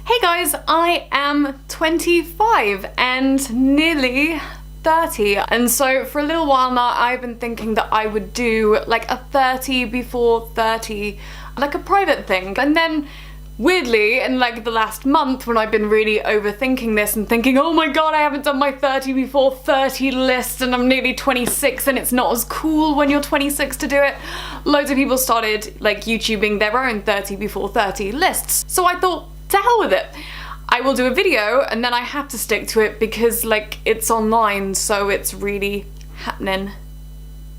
Hey guys, I am 25 and nearly 30, and so for a little while now I've been thinking that I would do like a 30 before 30, like a private thing. And then weirdly, in like the last month when I've been really overthinking this and thinking, oh my god, I haven't done my 30 before 30 list and I'm nearly 26 and it's not as cool when you're 26 to do it, loads of people started like YouTubing their own 30 before 30 lists. So I thought, to hell with it. I will do a video and then I have to stick to it because like it's online, so it's really happening.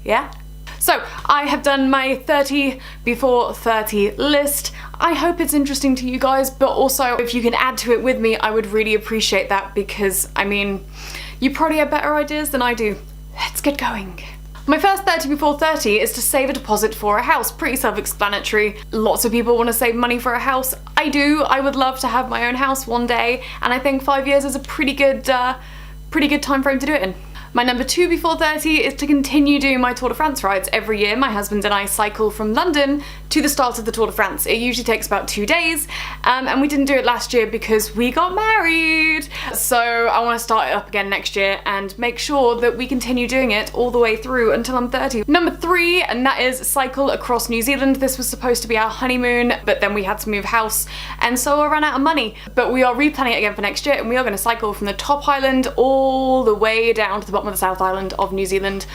Yeah? So I have done my 30 before 30 list. I hope it's interesting to you guys, but also if you can add to it with me, I would really appreciate that because, I mean, you probably have better ideas than I do. Let's get going. My first 30 before 30 is to save a deposit for a house. Pretty self-explanatory. Lots of people want to save money for a house. I do. I would love to have my own house one day, and I think 5 years is a pretty good time frame to do it in. My number 2 before 30 is to continue doing my Tour de France rides. Every year my husband and I cycle from London to the start of the Tour de France. It usually takes about 2 days, and we didn't do it last year because we got married. So I want to start it up again next year and make sure that we continue doing it all the way through until I'm 30. Number 3, and that is cycle across New Zealand. This was supposed to be our honeymoon, but then we had to move house, and so I ran out of money. But we are replanning it again for next year, and we are going to cycle from the top island all the way down to the bottom of the South Island of New Zealand,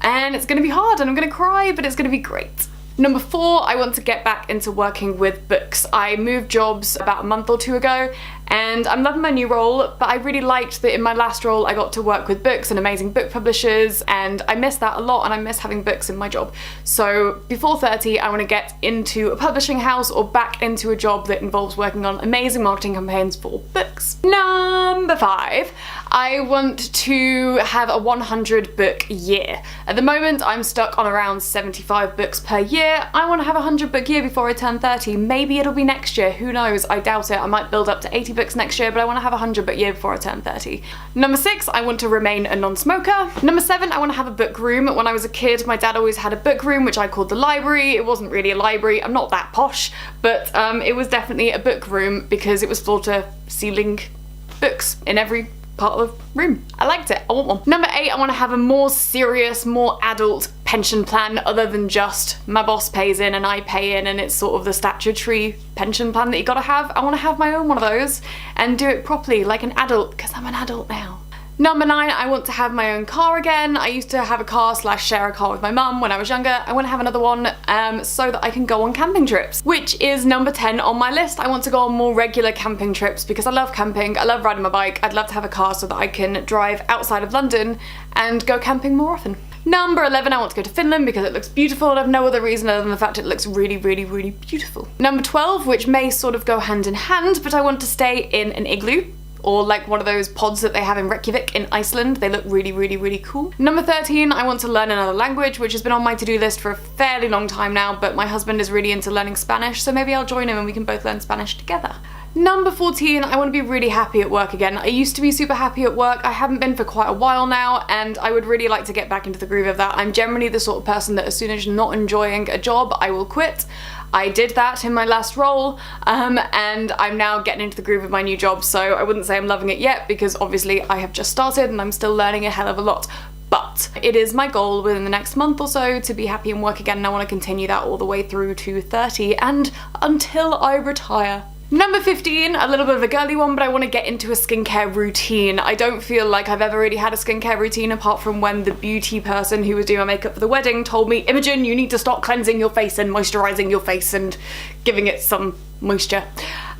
and it's going to be hard and I'm going to cry, but it's going to be great. Number 4, I want to get back into working with books. I moved jobs about a month or 2 ago and I'm loving my new role, but I really liked that in my last role I got to work with books and amazing book publishers, and I miss that a lot and I miss having books in my job. So before 30 I want to get into a publishing house or back into a job that involves working on amazing marketing campaigns for books. Number 5, I want to have a 100 book year. At the moment I'm stuck on around 75 books per year. I want to have a 100 book year before I turn 30. Maybe it'll be next year, who knows, I doubt it. I might build up to 80 books next year, but I want to have a 100 book year before I turn 30. Number 6, I want to remain a non-smoker. Number 7, I want to have a book room. When I was a kid, my dad always had a book room, which I called the library. It wasn't really a library, I'm not that posh, but it was definitely a book room because it was floor to ceiling books in every part of the room. I liked it, I want one. Number 8, I want to have a more serious, more adult pension plan other than just my boss pays in and I pay in and it's sort of the statutory pension plan that you gotta have. I want to have my own one of those and do it properly like an adult because I'm an adult now. Number 9, I want to have my own car again. I used to have a car / share a car with my mum when I was younger. I want to have another one so that I can go on camping trips, which is number 10 on my list. I want to go on more regular camping trips because I love camping, I love riding my bike. I'd love to have a car so that I can drive outside of London and go camping more often. Number 11, I want to go to Finland because it looks beautiful and I have no other reason other than the fact it looks really, really, really beautiful. Number 12, which may sort of go hand in hand, but I want to stay in an igloo, or like one of those pods that they have in Reykjavik in Iceland. They look really, really, really cool. Number 13, I want to learn another language, which has been on my to-do list for a fairly long time now, but my husband is really into learning Spanish, so maybe I'll join him and we can both learn Spanish together. Number 14, I want to be really happy at work again. I used to be super happy at work. I haven't been for quite a while now, and I would really like to get back into the groove of that. I'm generally the sort of person that as soon as you're not enjoying a job, I will quit. I did that in my last role, and I'm now getting into the groove of my new job, so I wouldn't say I'm loving it yet because obviously I have just started and I'm still learning a hell of a lot. But it is my goal within the next month or so to be happy and work again, and I want to continue that all the way through to 30 and until I retire. Number 15, a little bit of a girly one, but I want to get into a skincare routine. I don't feel like I've ever really had a skincare routine apart from when the beauty person who was doing my makeup for the wedding told me, Imogen, you need to start cleansing your face and moisturising your face and giving it some moisture.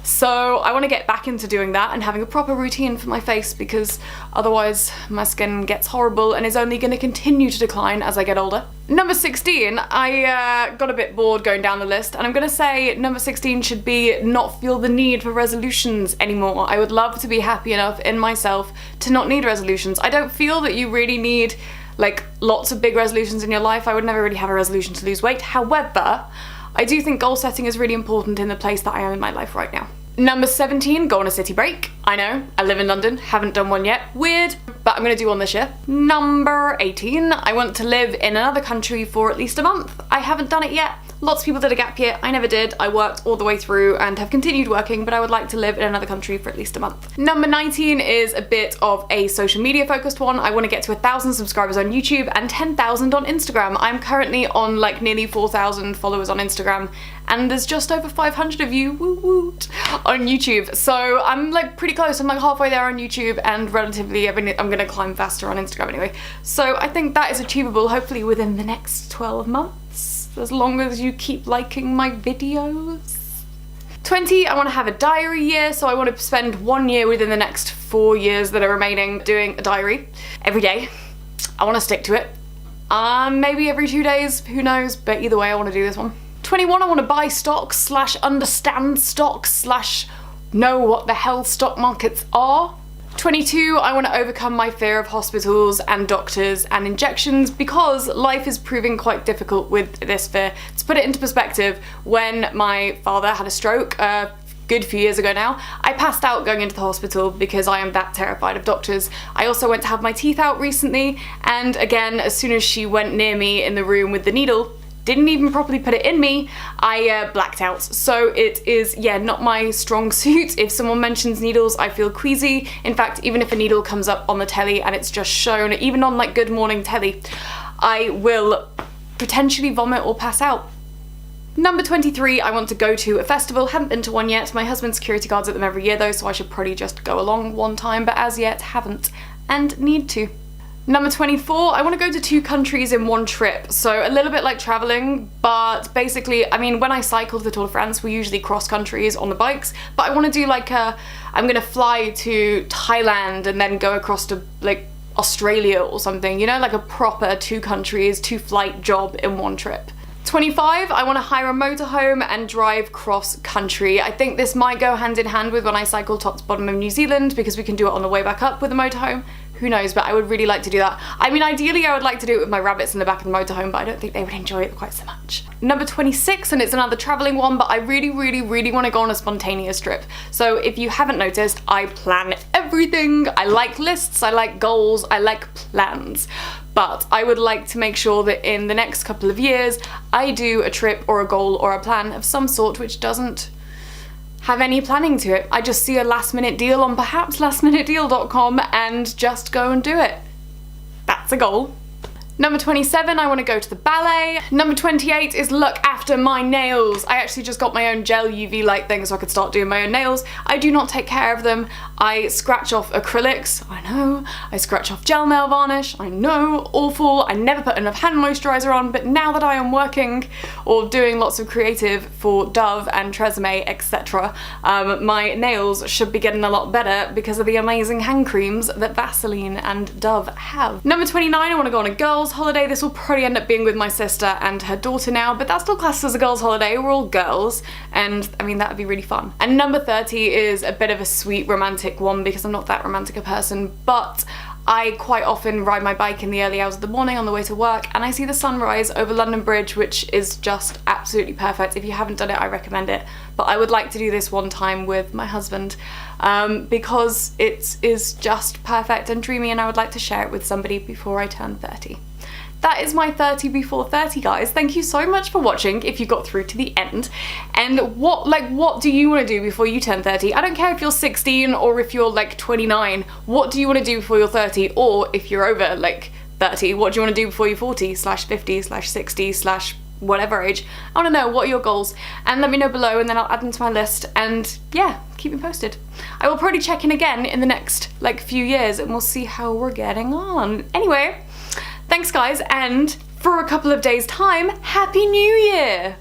So I want to get back into doing that and having a proper routine for my face because otherwise my skin gets horrible and is only going to continue to decline as I get older. Number 16, I got a bit bored going down the list, and I'm going to say number 16 should be not feel the need for resolutions anymore. I would love to be happy enough in myself to not need resolutions. I don't feel that you really need like lots of big resolutions in your life. I would never really have a resolution to lose weight. However, I do think goal setting is really important in the place that I am in my life right now. Number 17, go on a city break. I know, I live in London, haven't done one yet. Weird, but I'm gonna do one this year. Number 18, I want to live in another country for at least a month. I haven't done it yet. Lots of people did a gap year, I never did. I worked all the way through and have continued working, but I would like to live in another country for at least a month. Number 19 is a bit of a social media focused one. I want to get to 1,000 subscribers on YouTube and 10,000 on Instagram. I'm currently on like nearly 4,000 followers on Instagram, and there's just over 500 of you, woo woot, on YouTube. So I'm like pretty close, I'm like halfway there on YouTube, and relatively, I'm gonna climb faster on Instagram anyway. So I think that is achievable, hopefully within the next 12 months, as long as you keep liking my videos. 20, I want to have a diary year, so I want to spend 1 year within the next 4 years that are remaining doing a diary every day. I want to stick to it. Maybe every 2 days, who knows, but either way I want to do this one. 21, I want to buy stocks slash understand stocks slash know what the hell stock markets are. 22, I want to overcome my fear of hospitals and doctors and injections, because life is proving quite difficult with this fear. To put it into perspective, when my father had a stroke a good few years ago now, I passed out going into the hospital because I am that terrified of doctors. I also went to have my teeth out recently, and again, as soon as she went near me in the room with the needle, didn't even properly put it in me, I blacked out. So it is, yeah, not my strong suit. If someone mentions needles, I feel queasy. In fact, even if a needle comes up on the telly and it's just shown, even on like Good Morning telly, I will potentially vomit or pass out. Number 23, I want to go to a festival. Haven't been to one yet. My husband's security guards at them every year though, so I should probably just go along one time, but as yet haven't and need to. Number 24, I want to go to 2 countries in one trip. So a little bit like traveling, but basically, I mean, when I cycle to the Tour de France, we usually cross countries on the bikes, but I want to do like I'm gonna fly to Thailand and then go across to like Australia or something, you know, like a proper 2 countries, 2 flight job in one trip. 25, I want to hire a motorhome and drive cross country. I think this might go hand in hand with when I cycle top to bottom of New Zealand, because we can do it on the way back up with a motorhome. Who knows, but I would really like to do that. I mean, ideally I would like to do it with my rabbits in the back of the motorhome, but I don't think they would enjoy it quite so much. Number 26, and it's another traveling one, but I really want to go on a spontaneous trip. So if you haven't noticed, I plan everything. I like lists, I like goals, I like plans. But I would like to make sure that in the next couple of years, I do a trip or a goal or a plan of some sort which doesn't have any planning to it. I just see a last minute deal on perhaps lastminutedeal.com and just go and do it. That's a goal. Number 27, I want to go to the ballet. Number 28 is look after my nails. I actually just got my own gel UV light thing so I could start doing my own nails. I do not take care of them. I scratch off acrylics, I know. I scratch off gel nail varnish, I know, awful. I never put enough hand moisturizer on, but now that I am working or doing lots of creative for Dove and Tresemme, etc., my nails should be getting a lot better because of the amazing hand creams that Vaseline and Dove have. Number 29, I want to go on a girls' holiday. This will probably end up being with my sister and her daughter now, but that's still classed as a girls' holiday. We're all girls, and I mean, that would be really fun. And number 30 is a bit of a sweet romantic one, because I'm not that romantic a person, but I quite often ride my bike in the early hours of the morning on the way to work, and I see the sunrise over London Bridge, which is just absolutely perfect. If you haven't done it, I recommend it. But I would like to do this one time with my husband, because it is just perfect and dreamy, and I would like to share it with somebody before I turn 30. That is my 30 before 30, guys. Thank you so much for watching if you got through to the end. And what do you want to do before you turn 30? I don't care if you're 16 or if you're like 29. What do you want to do before you're 30? Or if you're over like 30, what do you want to do before you're 40/50/60/ whatever age? I want to know, what are your goals? And let me know below, and then I'll add them to my list, and yeah, keep me posted. I will probably check in again in the next like few years, and we'll see how we're getting on. Anyway, thanks guys, and for a couple of days time, Happy New Year!